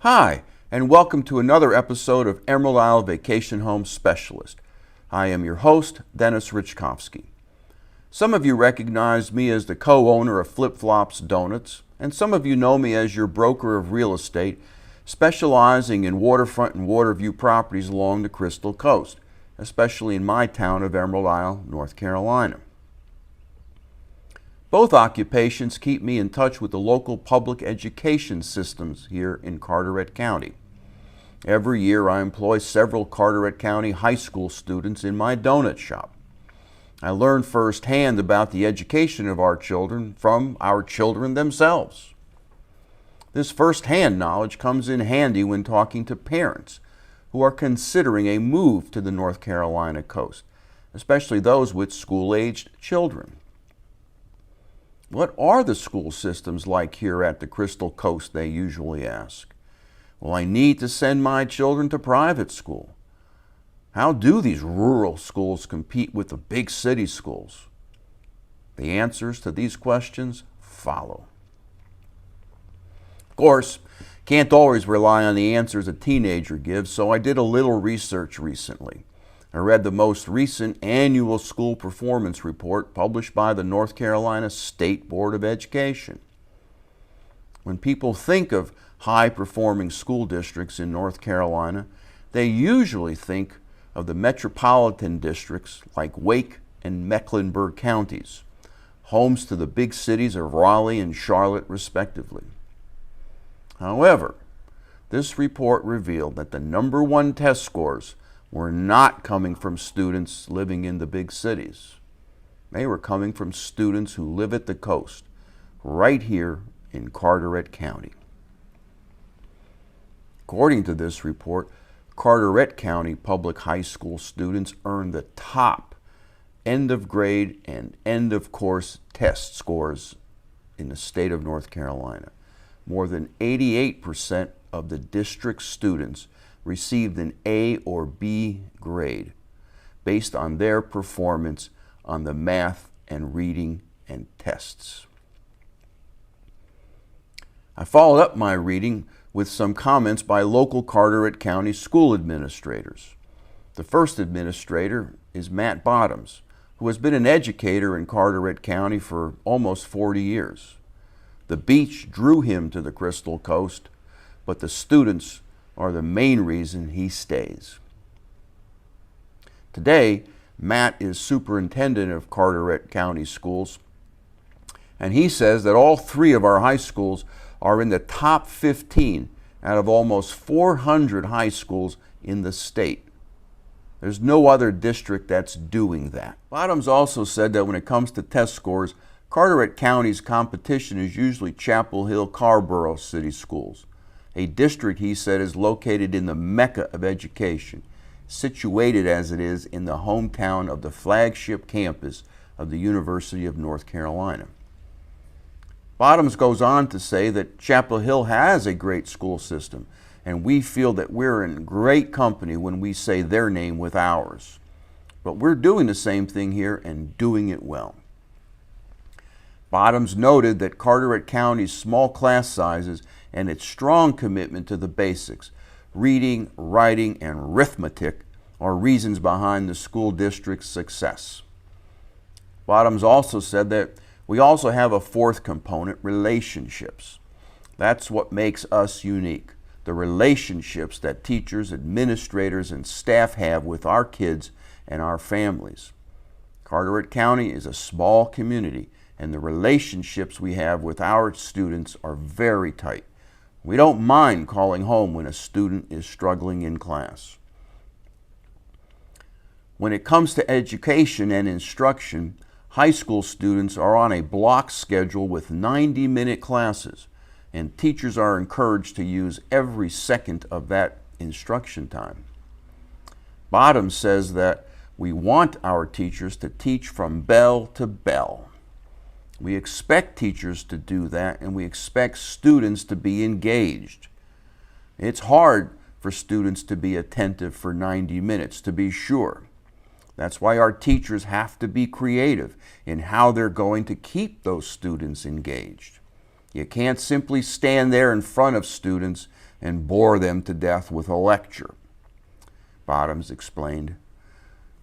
Hi, and welcome to another episode of Emerald Isle Vacation Home Specialist. I am your host, Dennis Richkovsky. Some of you recognize me as the co-owner of Flip Flops Donuts, and some of you know me as your broker of real estate, specializing in waterfront and waterview properties along the Crystal Coast, especially in my town of Emerald Isle, North Carolina. Both occupations keep me in touch with the local public education systems here in Carteret County. Every year I employ several Carteret County high school students in my donut shop. I learn firsthand about the education of our children from our children themselves. This firsthand knowledge comes in handy when talking to parents who are considering a move to the North Carolina coast, especially those with school-aged children. What are the school systems like here at the Crystal Coast, they usually ask. Well, I need to send my children to private school. How do these rural schools compete with the big city schools? The answers to these questions follow. Of course, can't always rely on the answers a teenager gives, so I did a little research recently. I read the most recent annual school performance report published by the North Carolina State Board of Education. When people think of high-performing school districts in North Carolina, they usually think of the metropolitan districts like Wake and Mecklenburg counties, homes to the big cities of Raleigh and Charlotte, respectively. However, this report revealed that the number one test scores were not coming from students living in the big cities. They were coming from students who live at the coast, right here in Carteret County. According to this report, Carteret County public high school students earned the top end of grade and end of course test scores in the state of North Carolina. More than 88% of the district students received an A or B grade based on their performance on the math and reading and tests. I followed up my reading with some comments by local Carteret County school administrators. The first administrator is Matt Bottoms, who has been an educator in Carteret County for almost 40 years. The beach drew him to the Crystal Coast, but the students are the main reason he stays. Today, Matt is superintendent of Carteret County Schools, and he says that all three of our high schools are in the top 15 out of almost 400 high schools in the state. There's no other district that's doing that. Bottoms also said that when it comes to test scores, Carteret County's competition is usually Chapel Hill-Carrboro City Schools. A district, he said, is located in the Mecca of education, situated as it is in the hometown of the flagship campus of the University of North Carolina. Bottoms goes on to say that Chapel Hill has a great school system, and we feel that we're in great company when we say their name with ours. But we're doing the same thing here and doing it well. Bottoms noted that Carteret County's small class sizes and its strong commitment to the basics, reading, writing, and arithmetic, are reasons behind the school district's success. Bottoms also said that we also have a fourth component, relationships. That's what makes us unique, the relationships that teachers, administrators, and staff have with our kids and our families. Carteret County is a small community, and the relationships we have with our students are very tight. We don't mind calling home when a student is struggling in class. When it comes to education and instruction, high school students are on a block schedule with 90-minute classes, and teachers are encouraged to use every second of that instruction time. Bottoms says that we want our teachers to teach from bell to bell. We expect teachers to do that, and we expect students to be engaged. It's hard for students to be attentive for 90 minutes, to be sure. That's why our teachers have to be creative in how they're going to keep those students engaged. You can't simply stand there in front of students and bore them to death with a lecture. Bottoms explained,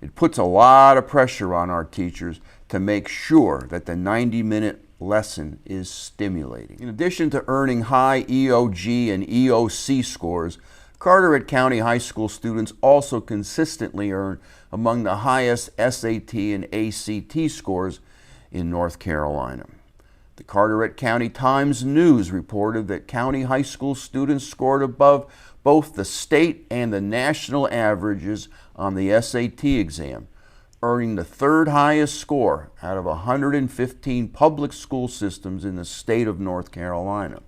"It puts a lot of pressure on our teachers to make sure that the 90-minute lesson is stimulating." In addition to earning high EOG and EOC scores, Carteret County High School students also consistently earn among the highest SAT and ACT scores in North Carolina. The Carteret County Times-News reported that county high school students scored above both the state and the national averages on the SAT exam, earning the third highest score out of 115 public school systems in the state of North Carolina.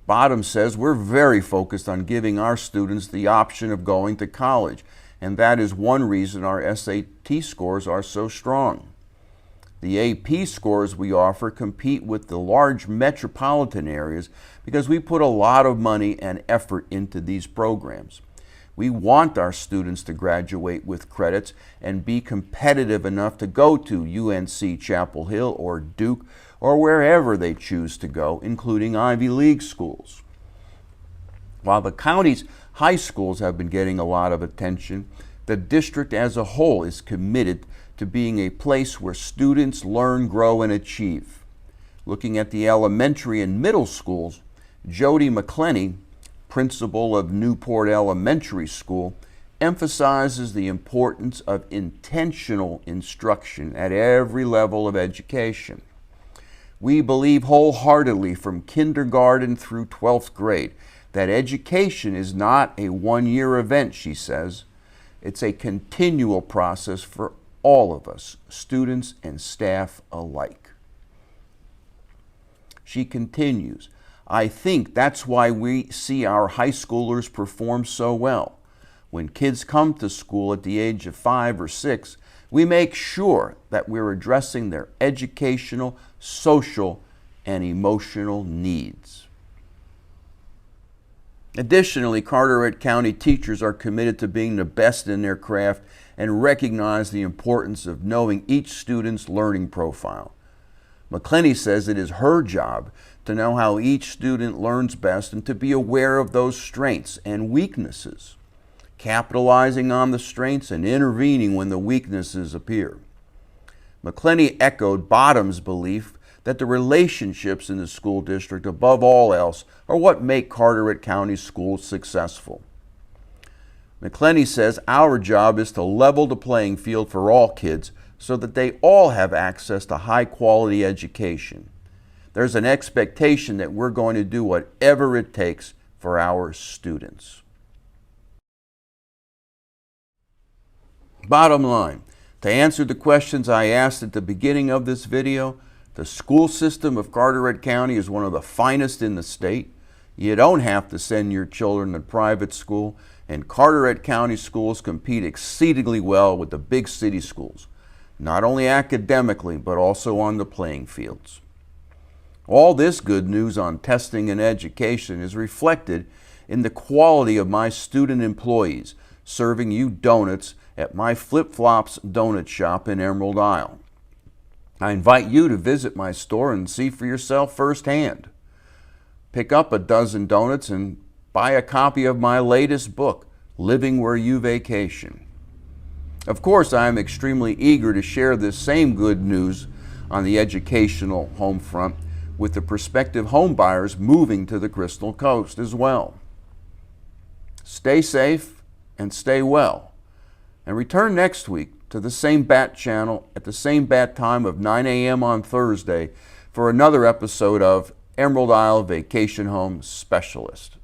Bottoms says we're very focused on giving our students the option of going to college, and that is one reason our SAT scores are so strong. The AP scores we offer compete with the large metropolitan areas because we put a lot of money and effort into these programs. We want our students to graduate with credits and be competitive enough to go to UNC Chapel Hill or Duke or wherever they choose to go, including Ivy League schools. While the county's high schools have been getting a lot of attention, the district as a whole is committed to being a place where students learn, grow, and achieve. Looking at the elementary and middle schools, Jody McClenny, principal of Newport Elementary School, emphasizes the importance of intentional instruction at every level of education. "We believe wholeheartedly from kindergarten through 12th grade that education is not a one-year event," she says. "It's a continual process for all of us, students and staff alike." She continues, "I think that's why we see our high schoolers perform so well. When kids come to school at the age of 5 or 6, we make sure that we're addressing their educational, social, and emotional needs." Additionally, Carteret County teachers are committed to being the best in their craft and recognize the importance of knowing each student's learning profile. McClenny says it is her job to know how each student learns best and to be aware of those strengths and weaknesses, capitalizing on the strengths and intervening when the weaknesses appear. McClenny echoed Bottoms' belief that the relationships in the school district, above all else, are what make Carteret County schools successful. McClenny says our job is to level the playing field for all kids so that they all have access to high-quality education. There's an expectation that we're going to do whatever it takes for our students. Bottom line, to answer the questions I asked at the beginning of this video, the school system of Carteret County is one of the finest in the state. You don't have to send your children to private school, and Carteret County schools compete exceedingly well with the big city schools, not only academically, but also on the playing fields. All this good news on testing and education is reflected in the quality of my student employees serving you donuts at my Flip Flops donut shop in Emerald Isle. I invite you to visit my store and see for yourself firsthand. Pick up a dozen donuts and buy a copy of my latest book, Living Where You Vacation. Of course, I am extremely eager to share this same good news on the educational home front with the prospective home buyers moving to the Crystal Coast as well. Stay safe and stay well, and return next week to the same bat channel at the same bat time of 9 a.m. on Thursday for another episode of Emerald Isle Vacation Home Specialist.